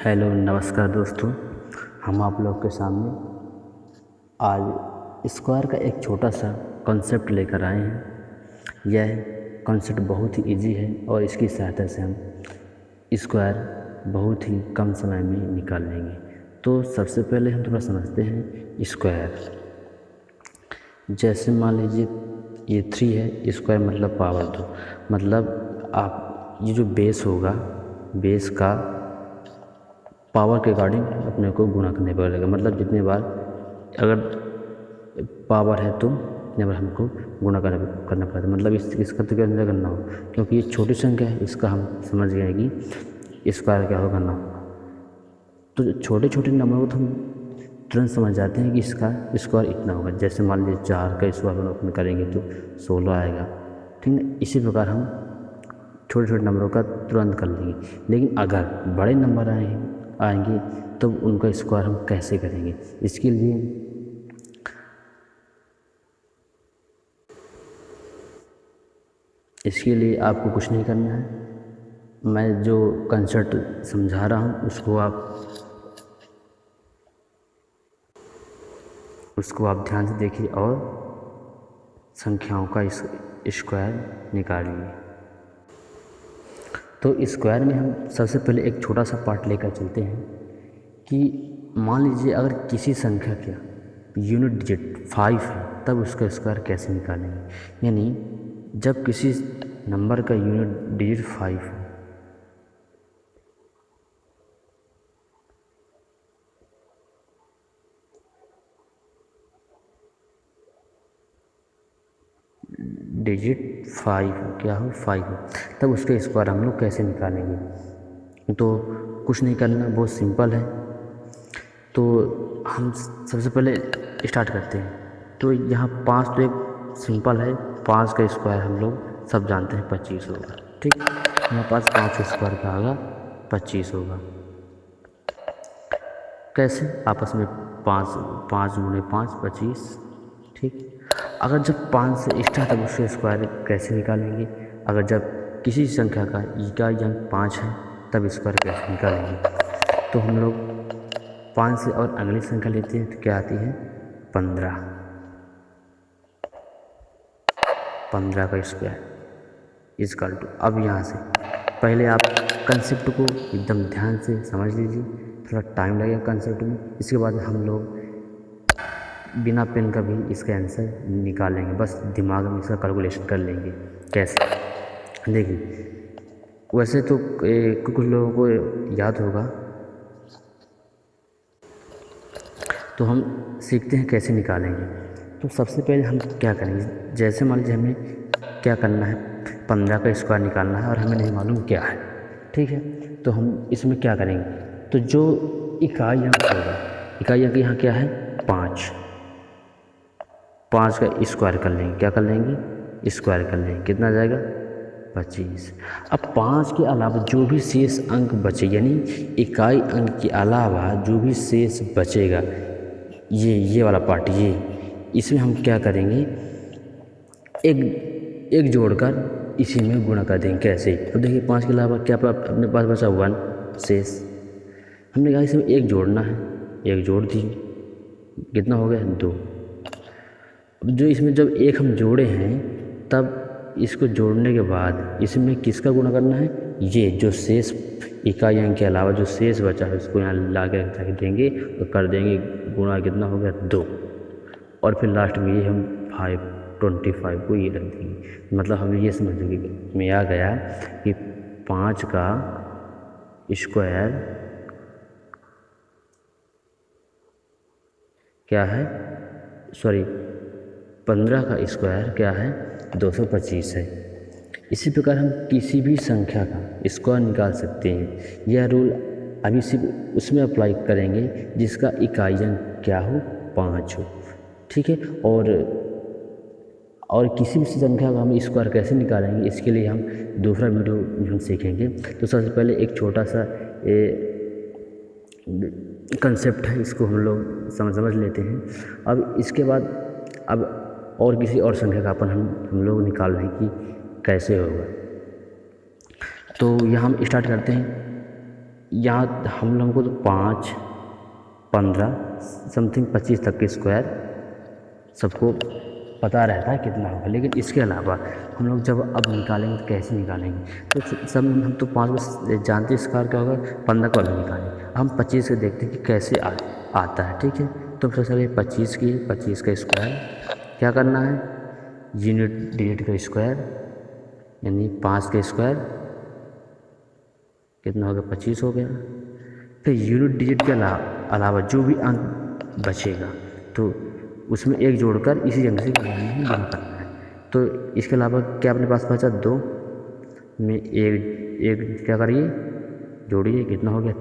Hello नमस्कार दोस्तों। हम आप लोग के सामने आज स्क्वायर का एक छोटा सा कॉन्सेप्ट लेकर आए हैं। यह कॉन्सेप्ट बहुत ही इजी है और इसकी सहायता से हम स्क्वायर बहुत ही कम समय में निकाल लेंगे। तो सबसे पहले हम थोड़ा समझते हैं स्क्वायर। जैसे मान लीजिए ये 3 है, स्क्वायर मतलब पावर 2, मतलब आप ये जो बेस होगा, बेस का पावर के अकॉर्डिंग अपने को गुणा करने पड़ेगा। मतलब जितने बार अगर पावर है तो उतने बार हमको गुणा करना पड़ेगा। मतलब इसका तो क्या करना हो, क्योंकि ये छोटी संख्या है, इसका हम समझ गए कि स्क्वायर क्या होगा करना होगा। तो छोटे छोटे नंबरों को तो हम तुरंत समझ जाते हैं कि इसका स्क्वायर इतना होगा। जैसे मान लीजिए 4 का स्क्वायर ओपन करेंगे तो 16 आएगा, ठीक है। इसी प्रकार हम छोटे छोटे नंबरों का तुरंत कर लेंगे। लेकिन अगर बड़े नंबर आएंगे तो उनका स्क्वायर हम कैसे करेंगे? इसके लिए आपको कुछ नहीं करना है। मैं जो कंसेप्ट समझा रहा हूँ उसको आप ध्यान से देखिए और संख्याओं का स्क्वायर निकालिए। तो स्क्वायर में हम सबसे पहले एक छोटा सा पार्ट लेकर चलते हैं कि मान लीजिए अगर किसी संख्या का यूनिट डिजिट 5 है तब उसका स्क्वायर कैसे निकालेंगे। यानी जब किसी नंबर का यूनिट डिजिट 5 है, डिजिट 5 क्या हो 5 हो, तब उसका स्क्वायर हम लोग कैसे निकालेंगे। तो कुछ नहीं करना, बहुत सिंपल है। तो हम सबसे पहले स्टार्ट करते हैं। तो यहाँ 5 तो एक सिंपल है, 5 का स्क्वायर हम लोग सब जानते हैं 25 होगा, ठीक। हमारे पास 5 का स्क्वायर का होगा 25 होगा। कैसे? आपस में 5 5 गुणे 5 25, ठीक। अगर जब 5 से स्टार्ट तब उसके स्क्वायर कैसे निकालेंगे? अगर जब किसी संख्या का इकाई अंक 5 है तब स्क्वायर कैसे निकालेंगे? तो हम लोग 5 से और अगली संख्या लेते हैं तो क्या आती है 15। 15 का स्क्वायर इजकल टू, अब यहाँ से पहले आप कंसेप्ट को एकदम ध्यान से समझ लीजिए, थोड़ा टाइम लगेगा कंसेप्ट में। इसके बाद हम लोग बिना पेन का भी इसका आंसर निकालेंगे, बस दिमाग में इसका कैलकुलेशन कर लेंगे कैसे। देखिए वैसे तो कुछ लोगों को याद होगा, तो हम सीखते हैं कैसे निकालेंगे। तो सबसे पहले हम क्या करेंगे, जैसे मान लीजिए हमें क्या करना है, 15 का स्क्वायर निकालना है और हमें नहीं मालूम क्या है, ठीक है। तो हम इसमें क्या करेंगे, तो जो इकाई अंक होगा, इकाई अंक यहाँ क्या है 5, 5 का स्क्वायर कर लेंगे। क्या कर लेंगे? स्क्वायर कर लेंगे। कितना आ जाएगा 25। अब 5 के अलावा जो भी शेष अंक बचे, यानी इकाई अंक के अलावा जो भी शेष बचेगा, ये वाला पार्ट, ये इसमें हम क्या करेंगे, एक जोड़कर इसी में गुणा कर देंगे। कैसे? तो देखिए 5 के अलावा क्या अपने पास बचा 1 शेष, हमने कहा इसमें एक जोड़ना है, एक जोड़ दिए, कितना हो गया 2। अब जो इसमें जब एक हम जोड़े हैं तब इसको जोड़ने के बाद इसमें किसका गुणा करना है, ये जो शेष इकाई अंक के अलावा जो शेष बचा है उसको यहाँ ला के रख देंगे और कर देंगे गुणा, कितना हो गया 2। और फिर लास्ट में ये हम 25 को ये रख देंगे। मतलब हमें ये समझ में आ गया कि 5 का स्क्वायर क्या है, 15 का स्क्वायर क्या है 225 है। इसी प्रकार हम किसी भी संख्या का स्क्वायर निकाल सकते हैं। यह रूल अभी सिर्फ उसमें अप्लाई करेंगे जिसका इकाई अंक क्या हो 5 हो, ठीक है। और किसी भी संख्या का हम स्क्वायर कैसे निकालेंगे, इसके लिए हम दूसरा वीडियो में सीखेंगे। तो सबसे पहले एक छोटा सा कंसेप्ट है, इसको हम लोग समझ लेते हैं। अब इसके बाद अब और किसी और संख्या का हम लोग निकाल रहे हैं कि कैसे होगा। तो यहाँ हम स्टार्ट करते हैं यहाँ हम लोगों को तो 5, 15 समथिंग 25 तक के स्क्वायर सबको पता रहता है कितना होगा, लेकिन इसके अलावा हम लोग जब अब निकालेंगे तो कैसे निकालेंगे? तो सब हम तो 5 को जानते हैं स्क्वायर क्या होगा, 15 को अभी निकालें। हम 25 से देखते हैं कि कैसे आता है। ठीक है, तो सबसे पहले 25 का स्क्वायर क्या करना है, यूनिट डिजिट का स्क्वायर यानी 5 का स्क्वायर कितना हो गया, 25 हो गया। फिर यूनिट डिजिट के अलावा जो भी अंक बचेगा तो उसमें एक जोड़कर इसी अंक से गुणा करना है। तो इसके अलावा क्या अपने पास बचा, 2 में एक क्या करिए जोड़िए, कितना हो गया,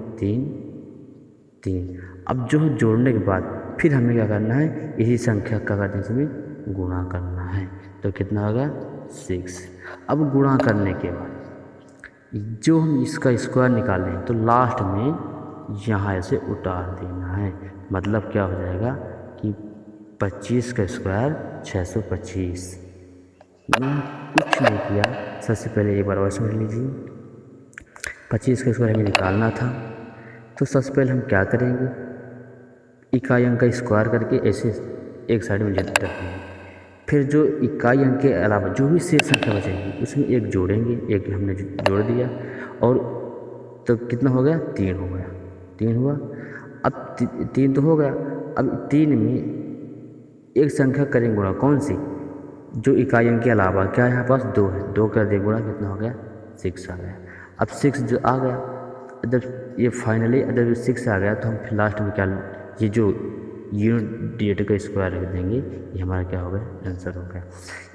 3। अब जो जोड़ने के बाद फिर हमें क्या करना है, इसी संख्या का करने से भी गुणा करना है। तो कितना होगा, 6। अब गुणा करने के बाद जो हम इसका स्क्वायर निकालें तो लास्ट में यहाँ से उतार देना है। मतलब क्या हो जाएगा कि 25 का स्क्वायर 625। मैंने कुछ नहीं किया, सबसे पहले एक बार और समझ लीजिए। 25 का स्क्वायर हमें निकालना था, तो सबसे पहले हम क्या करेंगे, इकाई अंक का स्क्वायर करके ऐसे एक साइड में रख देंगे। फिर जो इकाई अंक के अलावा जो भी शेष संख्या बचेगी उसमें एक जोड़ेंगे, एक हमने जोड़ दिया, और तो कितना हो गया, 3 हो गया। 3 हुआ, अब 3 तो हो गया। अब 3 में एक संख्या करेंगे गुणा, कौन सी, जो इकाई अंक के अलावा, क्या यहाँ पास 2 है, 2 कर दे गुणा, कितना हो गया, 6 आ गया। अब 6 जो आ गया, जब ये फाइनली जब 6 आ गया तो हम फिर लास्ट में क्या, ये जो यूनिट डिजिट का स्क्वायर रख देंगे, ये हमारा क्या हो गया, आंसर हो गया।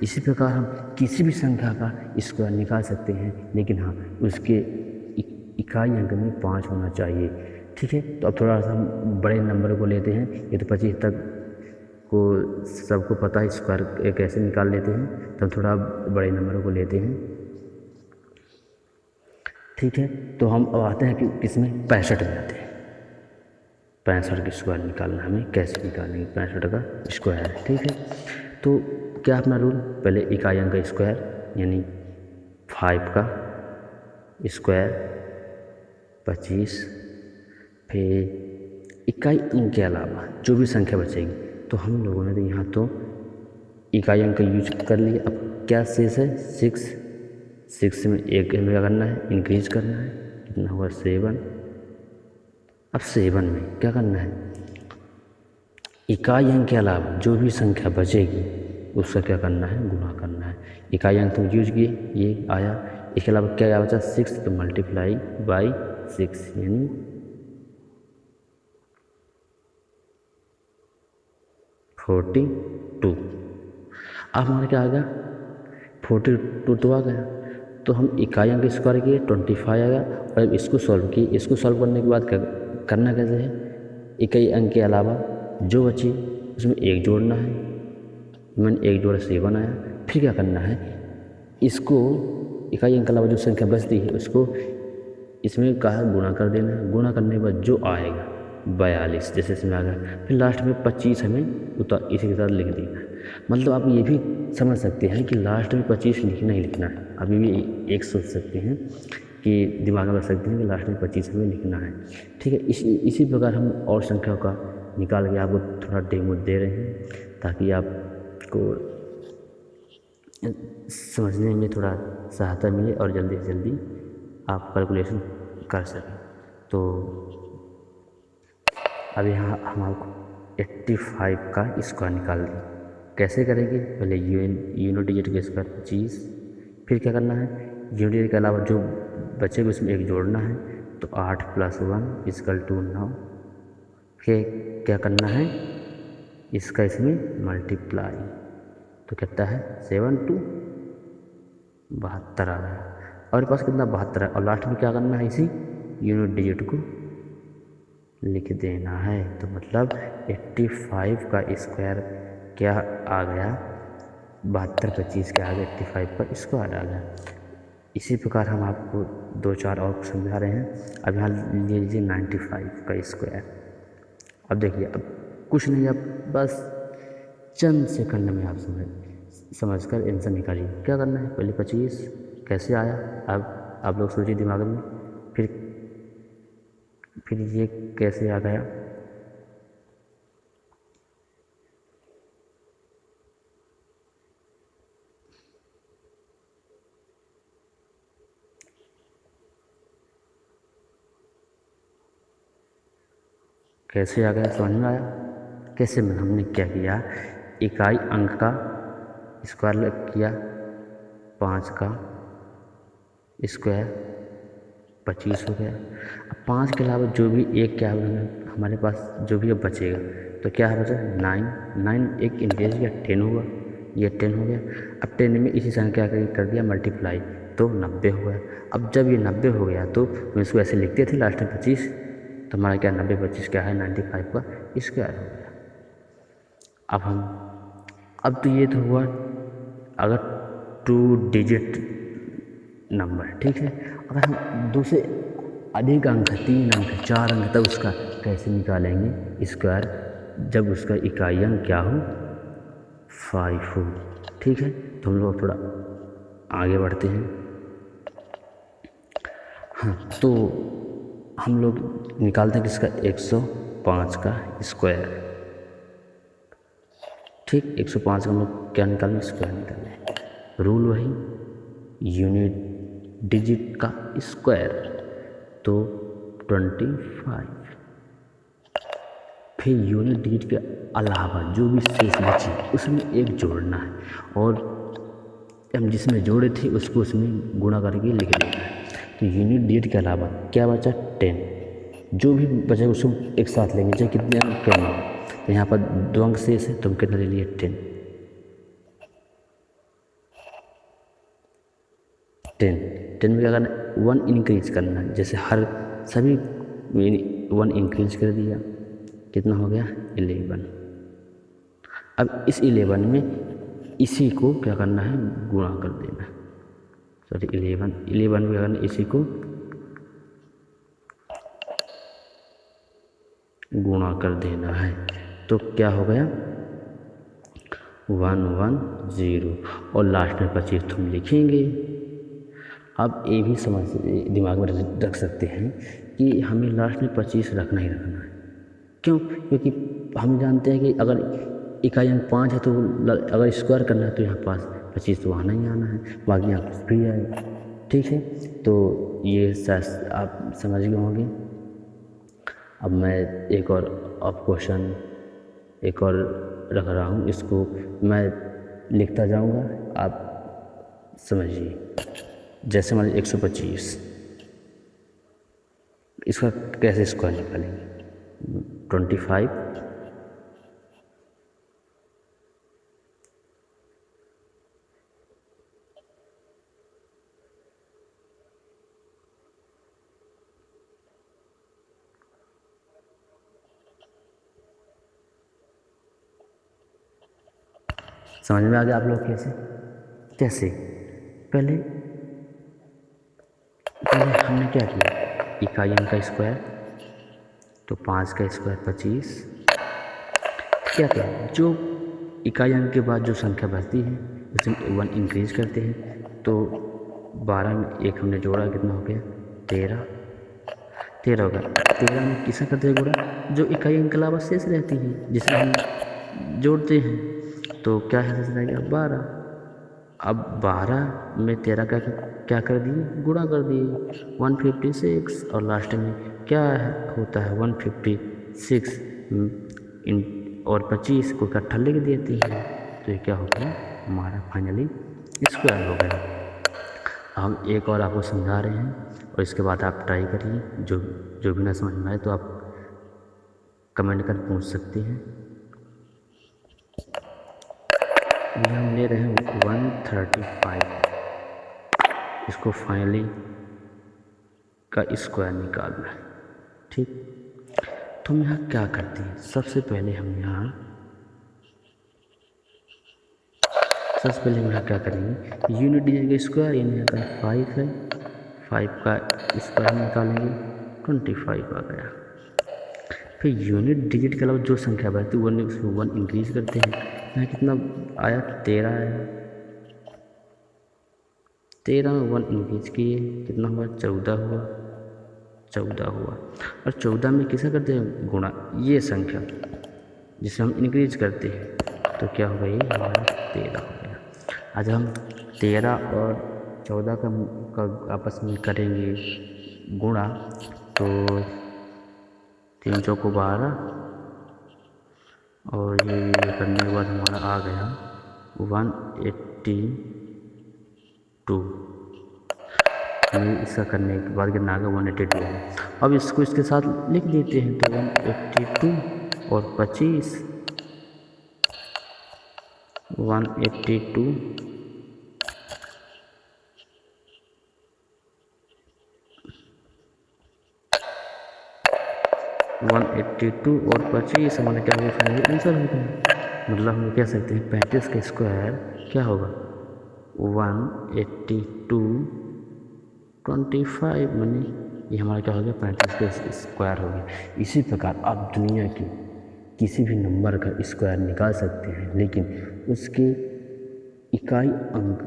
इसी प्रकार हम किसी भी संख्या का स्क्वायर निकाल सकते हैं, लेकिन हाँ उसके इकाई अंक में 5 होना चाहिए। ठीक है, तो अब थोड़ा सा हम बड़े नंबर को लेते हैं। ये तो 25 तक को सबको पता है स्क्वायर कैसे निकाल लेते हैं, तो हम थोड़ा बड़े नंबरों को लेते हैं। ठीक है, तो हम अब आते हैं कि किसमें, 65 में आते हैं। 65 का स्क्वायर निकालना, हमें कैसे निकालेंगे 65 का स्क्वायर। ठीक है, तो क्या अपना रूल, पहले इकाई अंक का स्क्वायर यानी 5 का स्क्वायर 25, फिर इकाई अंक के अलावा जो भी संख्या बचेगी, तो हम लोगों ने तो यहाँ तो इकाई अंक का यूज कर लिया। अब क्या शेष है, 6 में एक हमें क्या करना है, इंक्रीज करना है, कितना हुआ, 7। अब 7 में क्या करना है, इकाई अंक के अलावा जो भी संख्या बचेगी उसका क्या करना है, गुणा करना है। इकाई अंक तो यूज किए, ये आया, इसके अलावा क्या बचा, 6, तो मल्टीप्लाई बाई 6 यानी 42। अब हमारा क्या आ गया, 42 तो आ गया। तो हम इकाई अंक स्क्वायर किए, 25 आ गया। और अब इसको सॉल्व किए, इसको सॉल्व करने के बाद क्या करना, कैसे है, इकाई अंक के अलावा जो बची उसमें एक जोड़ना है। मैंने एक जोड़ा 7 आया। फिर क्या करना है, इसको इकाई अंक के अलावा जो संख्या बचती है उसको इसमें कहा गुणा कर देना है। गुणा करने के बाद जो आएगा 42 जैसे इसमें आ गया, फिर लास्ट में 25 हमें उतार इसी के साथ लिख देना है। मतलब आप ये भी समझ सकते हैं कि लास्ट में 25 लिखना ही लिखना है। अभी भी एक सोच सकते हैं कि दिमाग में रख सकते हैं कि लास्ट में 25 हमें लिखना है। ठीक है, इसी प्रकार हम और संख्याओं का निकाल के आपको थोड़ा डेमो दे रहे हैं ताकि आपको समझने में थोड़ा सहायता मिले और जल्दी से जल्दी आप कैलकुलेशन कर सकें। तो अब यहाँ हम आपको 85 का स्क्वायर निकाल दें। कैसे करेंगे, पहले यूनिट डिजिट का स्क्वायर 25, फिर क्या करना है, यूनिट डिजिट के अलावा जो बचेगा उसमें एक जोड़ना है। तो 8 + 1 = 9। फिर क्या करना है, इसका इसमें मल्टीप्लाई, तो कितना है 7 2 72 आ गया। और पास कितना 72 है। और लास्ट में क्या करना है, इसी यूनिट डिजिट को लिख देना है। तो मतलब 85 का स्क्वायर क्या आ गया, 72 25 क्या आ गया, 85 का स्क्वायर आ गया। इसी प्रकार हम आपको 2-4 और समझा रहे हैं। अब यहाँ ले लीजिए 95 का स्क्वायर। अब देखिए, अब कुछ नहीं, अब बस चंद सेकंड में आप समझकर आंसर निकालिए। क्या करना है, पहले 25 कैसे आया, अब आप लोग सोचिए दिमाग में। फिर फिर ये कैसे आ गया, कैसे आ गया, समझ में आया कैसे? में हमने क्या किया, इकाई अंक का स्क्वायर किया, 5 का स्क्वायर 25 हो गया। अब 5 के अलावा जो भी एक क्या हमारे पास जो भी अब बचेगा तो क्या है बचा, 9 एक इंक्रीज किया 10 हुआ, ये 10 हो गया। अब 10 में इसी संख्या कर दिया मल्टीप्लाई तो 90 हो गया। अब जब ये 90 हो गया तो हम इसको ऐसे लिखते थे लास्ट में 25, तो हमारा क्या 90 25 क्या है 95 का स्क्वायर हो गया। अब तो ये तो हुआ अगर 2 डिजिट नंबर, ठीक है। अगर हम 2 से अधिक अंक, 3 अंक 4 अंक, तब उसका कैसे निकालेंगे स्क्वायर, जब उसका इकाई अंक क्या हो 5 हो, ठीक है। तो हम लोग थोड़ा आगे बढ़ते हैं। हाँ, तो हम लोग निकालते हैं किसका 105 का स्क्वायर, ठीक। 105 का हम लोग क्या निकालें, स्क्वायर निकालें। रूल वही, यूनिट डिजिट का स्क्वायर तो 25, फिर यूनिट डिजिट के अलावा जो भी शेष बची उसमें एक जोड़ना है, और हम जिसमें जोड़े थे उसको उसमें गुणा करके लिख देना है। तो यूनिट डिजिट के अलावा क्या बचा 10, जो भी बचा उसको एक साथ लेंगे, चाहे कितने अंक करना हो। तो यहाँ पर 2 अंक शेष है तो हम कितना ले लिए 10 में क्या करना है 1 इंक्रीज करना है, जैसे हर सभी 1 इंक्रीज कर दिया, कितना हो गया 11। अब इस 11 में इसी को क्या करना है गुणा कर देना, सॉरी 11 में क्या करना है इसी को गुणा कर देना है। तो क्या हो गया 110, और लास्ट में 25 हम लिखेंगे। अब ये भी समझ दिमाग में रख सकते हैं कि हमें लास्ट में 25 रखना ही रखना है। क्यों? क्योंकि हम जानते हैं कि अगर इकाई अंक 5 है तो अगर स्क्वायर करना है तो यहाँ पास 25 तो आना ही आना है, बाकी यहाँ कुछ भी आए, ठीक है। तो ये आप समझ गए होंगे। अब मैं एक और क्वेश्चन एक और रख रहा हूँ, इसको मैं लिखता जाऊँगा, आप समझिए। जैसे मान लीजिए 125, इसका कैसे स्क्वायर निकालेंगे 25 समझ में आ गया आप लोग कैसे कैसे पहले हमने क्या किया, इकाई अंक का स्क्वायर तो 5 का स्क्वायर 25, क्या किया जो इकाई अंक के बाद जो संख्या बचती है उसमें 1 इंक्रीज करते हैं, तो 12 में एक हमने जोड़ा, कितना हो गया 13 हो गया। 13 में किसका करते हैं गुणा, जो इकाई अंक के अलावा शेष रहती है जिसे हम जोड़ते हैं, तो क्या है शेष रहेगा 12। अब 12 में 13 का क्या कर दिए गुणा कर दिए 156, और लास्ट में क्या होता है 156 और 25 को इकट्ठा लिख देते हैं, तो ये क्या हो गया हमारा फाइनली स्क्वायर हो गया। हम एक और आपको समझा रहे हैं और इसके बाद आप ट्राई करिए, जो भी ना समझ में आए तो आप कमेंट कर पूछ सकते हैं। ये हम ले रहे हैं 135, इसको फाइनली का स्क्वायर निकालना है, ठीक। तो हम यहाँ क्या करते हैं, सबसे पहले हम यहाँ क्या करेंगे यूनिट डिजिट का स्क्वायर, यानी यहाँ का 5 है, 5 का स्क्वायर निकालेंगे 25 आ गया। फिर यूनिट डिजिट के अलावा जो संख्या बढ़ती है 1 इंक्रीज करते हैं, यहाँ कितना आया 13 आया, 13 में 1 इंक्रीज किए कितना हुआ 14 हुआ, 14 हुआ। और 14 में किसे करते हैं गुणा, ये संख्या जिसे हम इंक्रीज करते हैं, तो क्या होगा ये हमारा 13 हो गया। आज हम 13 और 14 का आपस में करेंगे गुणा, तो 3 चौको 12 और ये करने के बाद हमारा आ गया 182। इसका करने के बाद कितना आ गया 182। अब इसको इसके साथ लिख देते हैं, तो 182 और 25 182 182 और 25 हमारा क्या होगा, फाइनल आंसर होगा। मतलब हम कह सकते हैं 35 का स्क्वायर क्या होगा 182 25, मानी ये हमारा क्या हो गया 35 का स्क्वायर हो गया। इसी प्रकार आप दुनिया की किसी भी नंबर का स्क्वायर निकाल सकते हैं, लेकिन उसके इकाई अंक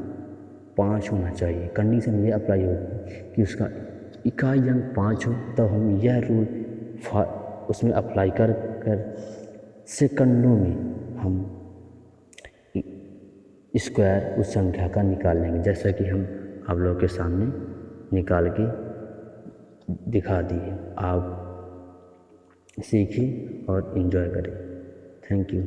5 होना चाहिए। कंडीशन ये अप्लाई होगी कि उसका इकाई अंक 5 हो, तब हम यह रूल उसमें अप्लाई कर सेकंडों में हम स्क्वायर उस संख्या का निकाल लेंगे, जैसा कि हम आप लोगों के सामने निकाल के दिखा दिए। आप सीखिए और एंजॉय करें। Thank you.